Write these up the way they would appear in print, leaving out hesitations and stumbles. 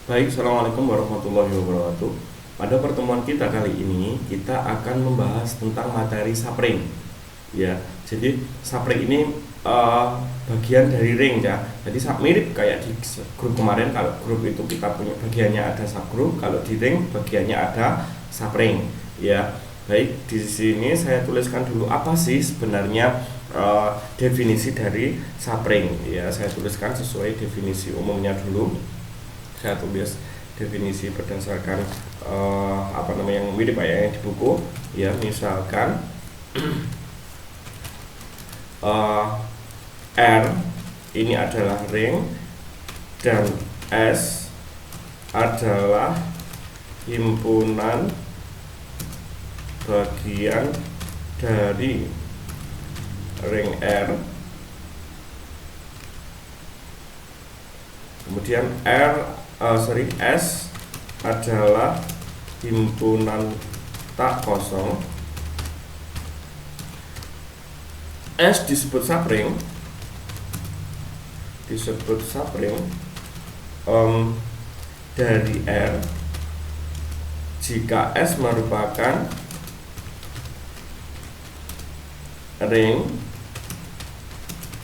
Baik, Assalamualaikum warahmatullahi wabarakatuh. Pada pertemuan kita kali ini, kita akan membahas tentang materi sapring. Ya, jadi sapring ini bagian dari ring ya. Jadi mirip kayak di grup kemarin. Kalau grup itu kita punya bagiannya ada subgroup, kalau di ring bagiannya ada sapring. Ya, baik di sini saya tuliskan dulu apa sih sebenarnya definisi dari sapring. Ya, saya tuliskan sesuai definisi umumnya dulu. Saya tulis definisi berdasarkan apa namanya yang mirip yang di buku ya, misalkan R ini adalah ring dan S adalah himpunan bagian dari ring R. Kemudian S adalah himpunan tak kosong. S disebut sapring dari R jika S merupakan ring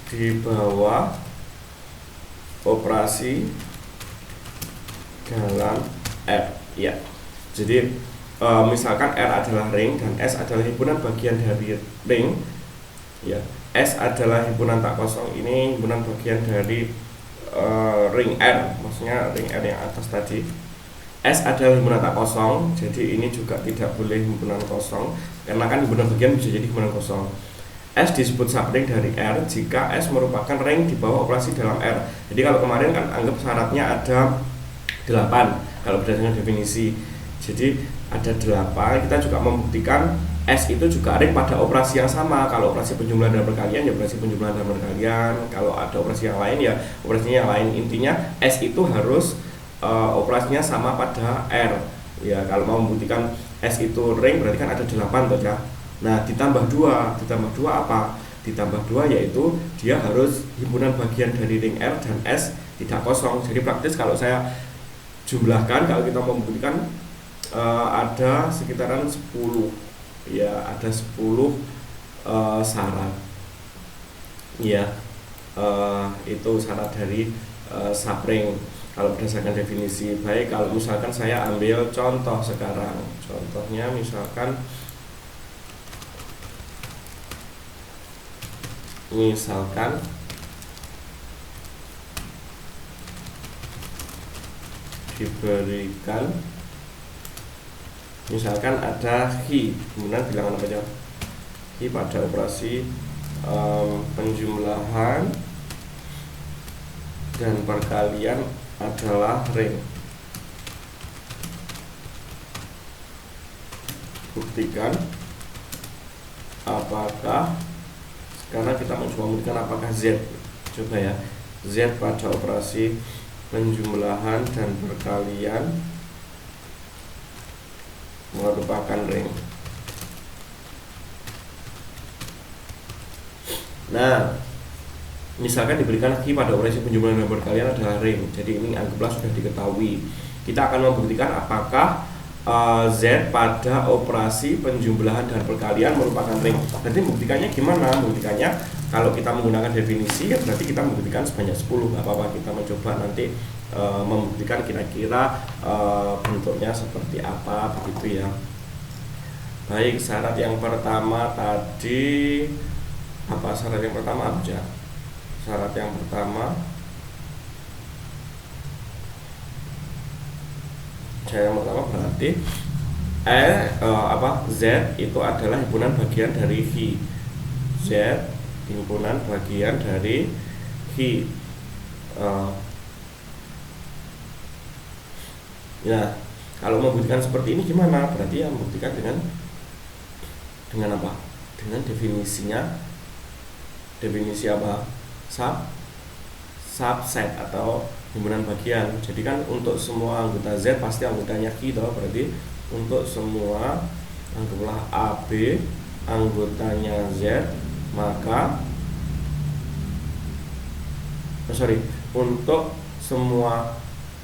di bawah operasi dalam R. Ya, jadi misalkan R adalah ring dan S adalah himpunan bagian dari ring. Ya, S adalah himpunan tak kosong, ini himpunan bagian dari ring R, maksudnya ring R yang atas tadi. S adalah himpunan tak kosong, jadi ini juga tidak boleh himpunan kosong, karena kan himpunan bagian bisa jadi himpunan kosong. S disebut sapring dari R jika S merupakan ring di bawah operasi dalam R. Jadi kalau kemarin kan anggap syaratnya ada 8 kalau berdasarkan definisi. Jadi ada 8, kita juga membuktikan S itu juga ring pada operasi yang sama. Kalau operasi penjumlahan dan perkalian ya operasi penjumlahan dan perkalian. Kalau ada operasi yang lain ya operasinya yang lain. Intinya S itu harus operasinya sama pada R. Ya, kalau mau membuktikan S itu ring berarti kan ada 8 toh ya. Nah, ditambah 2 apa? Ditambah 2 yaitu dia harus himpunan bagian dari ring R dan S tidak kosong. Jadi praktis kalau saya jumlahkan, kalau kita membuktikan ada sekitaran 10 ya, ada 10 syarat ya, itu syarat dari sapring kalau berdasarkan definisi. Baik, kalau misalkan saya ambil contoh sekarang, contohnya misalkan diberikan misalkan ada Hi, kemudian bilangan apa aja? Hi pada operasi penjumlahan dan perkalian adalah ring. Buktikan apakah, sekarang kita mencoba membuktikan apakah Z, coba ya, Z pada operasi penjumlahan dan perkalian merupakan ring. Nah, misalkan diberikan Q pada operasi penjumlahan dan perkalian adalah ring, jadi ini anggaplah sudah diketahui. Kita akan membuktikan apakah Z pada operasi penjumlahan dan perkalian merupakan ring. Nanti buktikannya gimana? Buktikannya kalau kita menggunakan definisi ya berarti kita membuktikan sebanyak 10. Gak apa-apa, kita mencoba nanti membuktikan kira-kira bentuknya seperti apa, begitu ya. Baik, syarat yang pertama tadi apa? Syarat yang pertama aja. Syarat yang pertama berarti Z itu adalah himpunan bagian dari Hi. Z himpunan bagian dari Hi. Ya, kalau membuktikan seperti ini gimana? Berarti ya membuktikan dengan apa? Dengan definisinya. Definisi apa? Subset atau himpunan bagian. Jadi kan untuk semua anggota Z pasti anggotanya Q toh, berarti untuk semua anggaplah AB anggotanya Z, maka untuk semua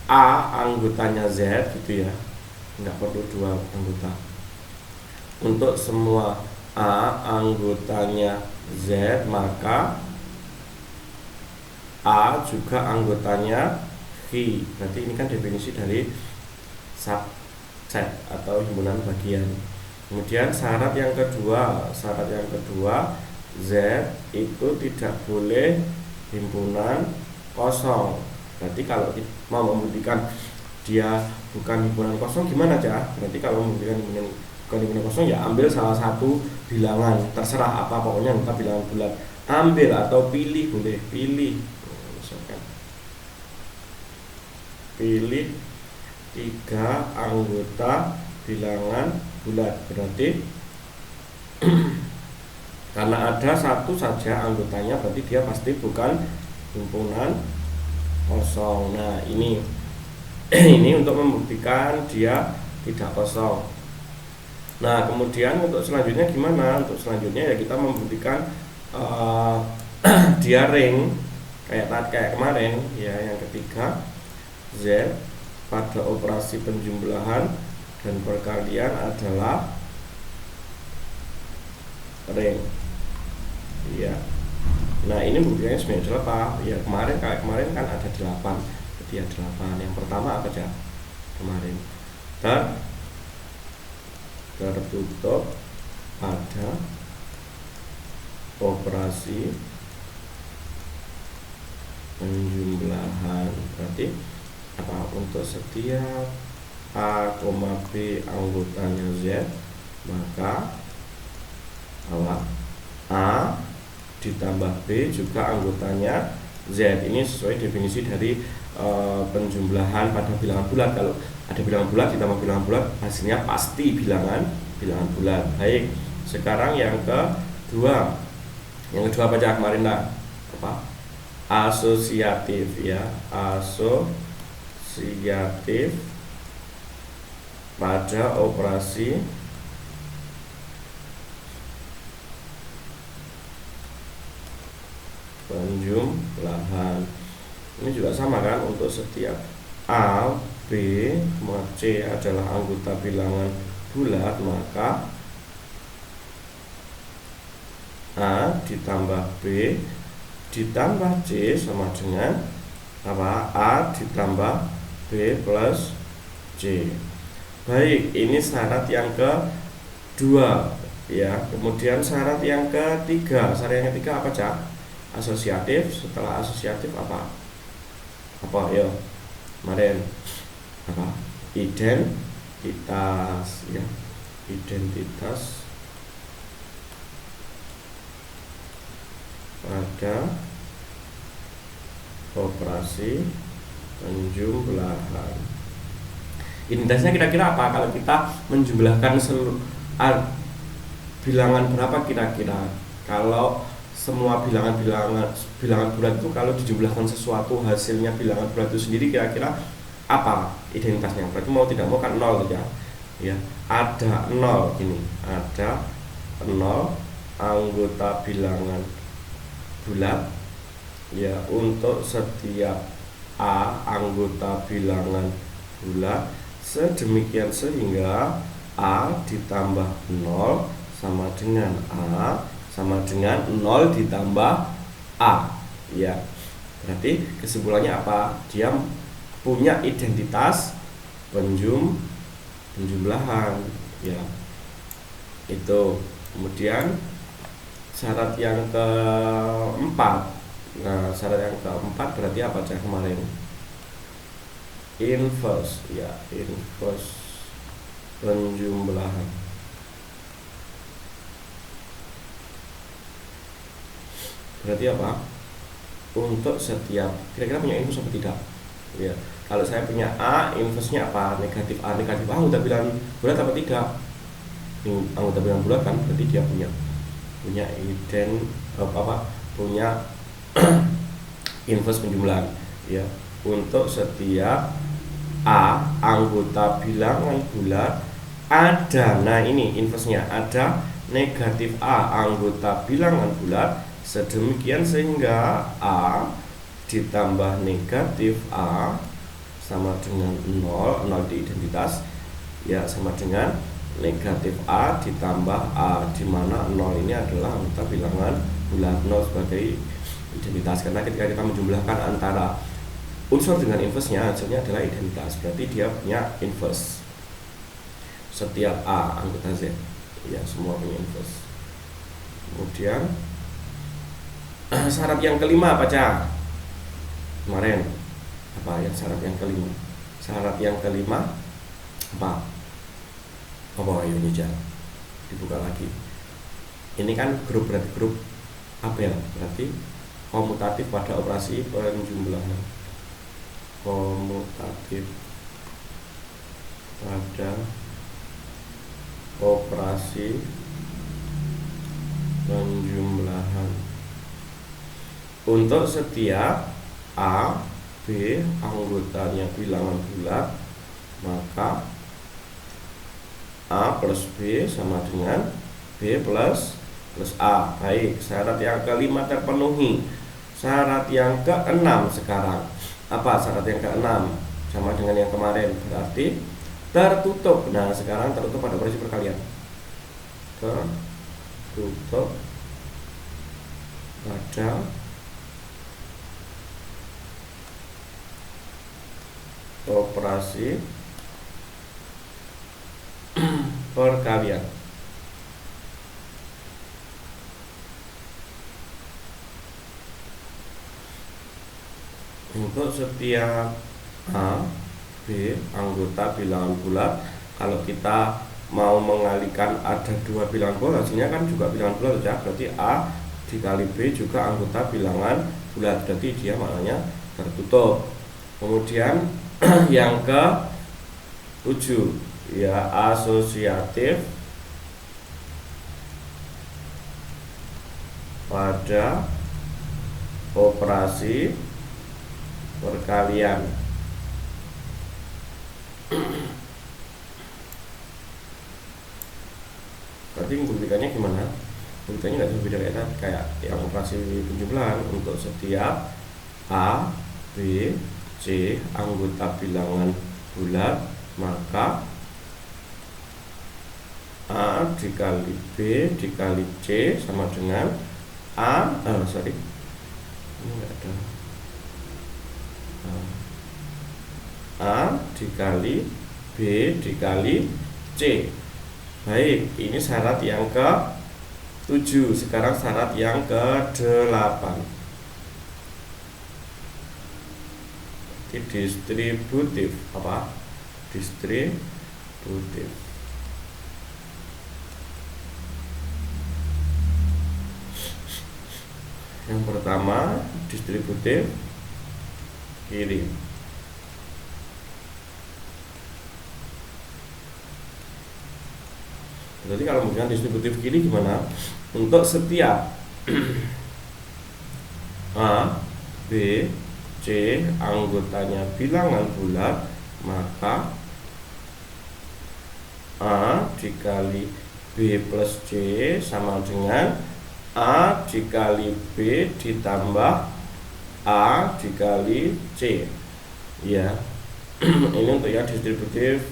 A anggotanya Z gitu ya, nggak perlu dua anggota. Untuk semua A anggotanya Z, maka A juga anggotanya V. Berarti ini kan definisi dari subset atau himpunan bagian. Kemudian syarat yang kedua Z itu tidak boleh himpunan kosong. Berarti kalau mau membuktikan dia bukan himpunan kosong gimana aja? Berarti kalau membuktikan bukan himpunan kosong ya ambil salah satu bilangan, terserah apa pokoknya entah bilangan bulat. Ambil atau pilih, boleh pilih. Misalkan pilih 3 anggota bilangan bulat. Berarti karena ada satu saja anggotanya, berarti dia pasti bukan himpunan kosong. Nah ini ini untuk membuktikan dia tidak kosong. Nah kemudian untuk selanjutnya gimana? Untuk selanjutnya ya kita membuktikan dia ring kayak kemarin ya. Yang ketiga, Z pada operasi penjumlahan dan perkalian adalah ring ya. Nah ini buktinya sebenarnya adalah apa? Ya kemarin kan ada 8. Jadi ya 8. Yang pertama apa aja kemarin? Tertutup pada operasi penjumlahan. Berarti apa? Untuk setiap A, B anggotanya Z, maka A ditambah B juga anggotanya Z. Ini sesuai definisi dari penjumlahan pada bilangan bulat. Kalau ada bilangan bulat ditambah bilangan bulat, hasilnya pasti bilangan bulat. Baik, sekarang yang kedua apa aja kemarin lah? Apa? Asosiatif ya, asosiatif pada operasi penjumlahan. Ini juga sama kan, untuk setiap A, B, C adalah anggota bilangan bulat, maka A ditambah B ditambah C sama dengan apa? A ditambah B plus C. Baik, ini syarat yang kedua ya. Kemudian syarat yang ketiga apa Cak? Asosiatif. Setelah asosiatif apa ya kemarin? Apa? Identitas ya. Identitas pada operasi penjumlahan. Identitasnya kira-kira apa? Kalau kita menjumlahkan seluruh bilangan berapa kira-kira? Kalau semua bilangan bulat itu kalau dijumlahkan sesuatu hasilnya bilangan bulat itu sendiri, kira-kira apa identitasnya? Berarti mau tidak mau kan 0 ya. Ya, ada 0 gini. Ada 0 anggota bilangan bulat ya untuk setiap A anggota bilangan bulat, sedemikian sehingga A ditambah 0 sama dengan A sama dengan 0 ditambah A ya. Berarti kesimpulannya apa? Dia punya identitas penjumlahan ya. Itu. Kemudian syarat yang keempat. Nah, syarat yang keempat berarti apa aja kemarin? Inverse ya, inverse penjumlahan. Berarti apa? Untuk setiap, kira-kira punya inverse apa tidak? Ya, kalau saya punya A, inverse-nya apa? Negatif A, anggota bilangan bulat apa tidak? Anggota bilangan bulat kan, berarti dia punya punya inverse penjumlahan ya. Untuk setiap A anggota bilangan bulat ada, nah ini inverse-nya, ada negatif A anggota bilangan bulat, sedemikian sehingga A ditambah negatif A sama dengan 0, 0 di identitas, ya sama dengan negatif A ditambah A, di mana 0 ini adalah anggota bilangan bulat, 0 sebagai identitas, karena ketika kita menjumlahkan antara unsur dengan inverse-nya, hasilnya adalah identitas, berarti dia punya inverse. Setiap A anggota Z, ya semua punya inverse. Kemudian syarat yang kelima baca kemarin apa ya, syarat yang kelima? Syarat yang kelima apa? Ini jangan dibuka lagi. Ini kan grup, berarti grup apel, berarti komutatif pada operasi penjumlahan. Komutatif pada operasi penjumlahan. Untuk setiap A, B anggotanya bilangan bulat, maka A plus B sama dengan B plus A. Baik, syarat yang kelima terpenuhi. Syarat yang keenam sekarang. Apa syarat yang keenam? Sama dengan yang kemarin, berarti tertutup. Nah, sekarang tertutup pada operasi perkalian. Tertutup pada operasi perkalian. Untuk setiap A, B anggota bilangan bulat, kalau kita mau mengalihkan ada dua bilangan bulat, hasilnya kan juga bilangan bulat saja, berarti A dikali B juga anggota bilangan bulat, berarti dia maknanya tertutup. Kemudian yang ke-7 ya, asosiatif pada operasi perkalian. Berarti membuktikannya gimana? Membuktikannya nggak jauh beda kayak yang operasi penjumlahan. Untuk setiap A, B, C anggota bilangan bulat, maka A dikali B dikali C sama dengan ini enggak ada. A dikali B dikali C. Baik, ini syarat yang ke-7. Sekarang syarat yang ke-8. Distributif. Apa? Distributif. Yang pertama, distributif kiri. Jadi kalau menggunakan distributif kiri gimana? Untuk setiap A, B, C anggotanya bilangan bulat, maka A dikali B plus C sama dengan A dikali B ditambah A dikali C. Ya, ini untuk yang distributif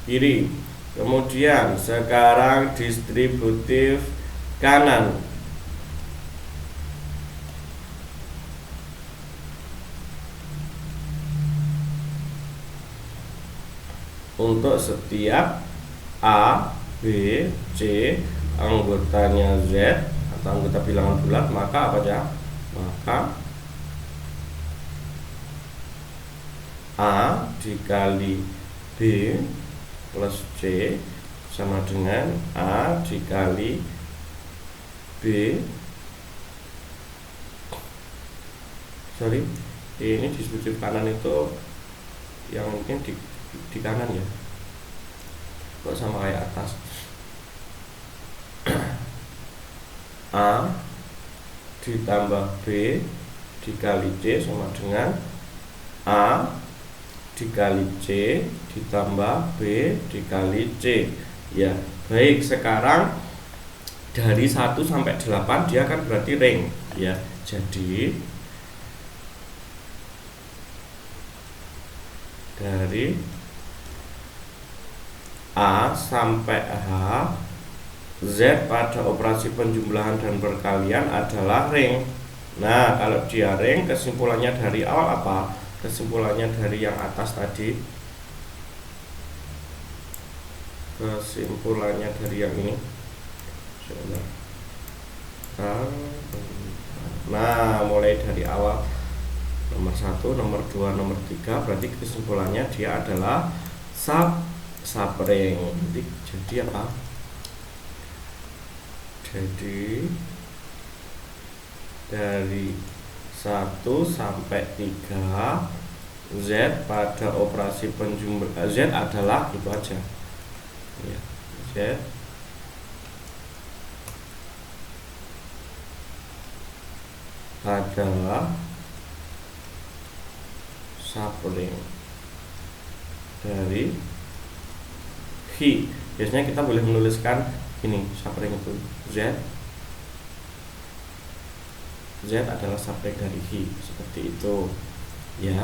kiri. Kemudian sekarang distributif kanan. Untuk setiap A, B, C anggotanya Z atau anggota bilangan bulat, maka apa ya? Maka A dikali B plus C sama dengan A dikali B. Ini distributif kanan itu yang mungkin di kanan ya, kok sama kayak atas. A ditambah B dikali C sama dengan A dikali C ditambah B dikali C. Ya, baik, sekarang dari 1 sampai 8 dia kan berarti ring ya. Jadi dari A sampai H Z pada operasi penjumlahan dan perkalian adalah ring. Nah, kalau dia ring, kesimpulannya dari awal apa? Kesimpulannya dari yang atas tadi. Kesimpulannya dari yang ini. Nah, mulai dari awal nomor 1, nomor 2, nomor 3, berarti kesimpulannya dia adalah subring. Jadi apa? Jadi dari 1 sampai 3 Z pada operasi penjumlahan Z adalah itu aja ya, Z adalah subring dari Hi. Biasanya kita boleh menuliskan ini, subring itu Z adalah subring dari Hi, seperti itu ya.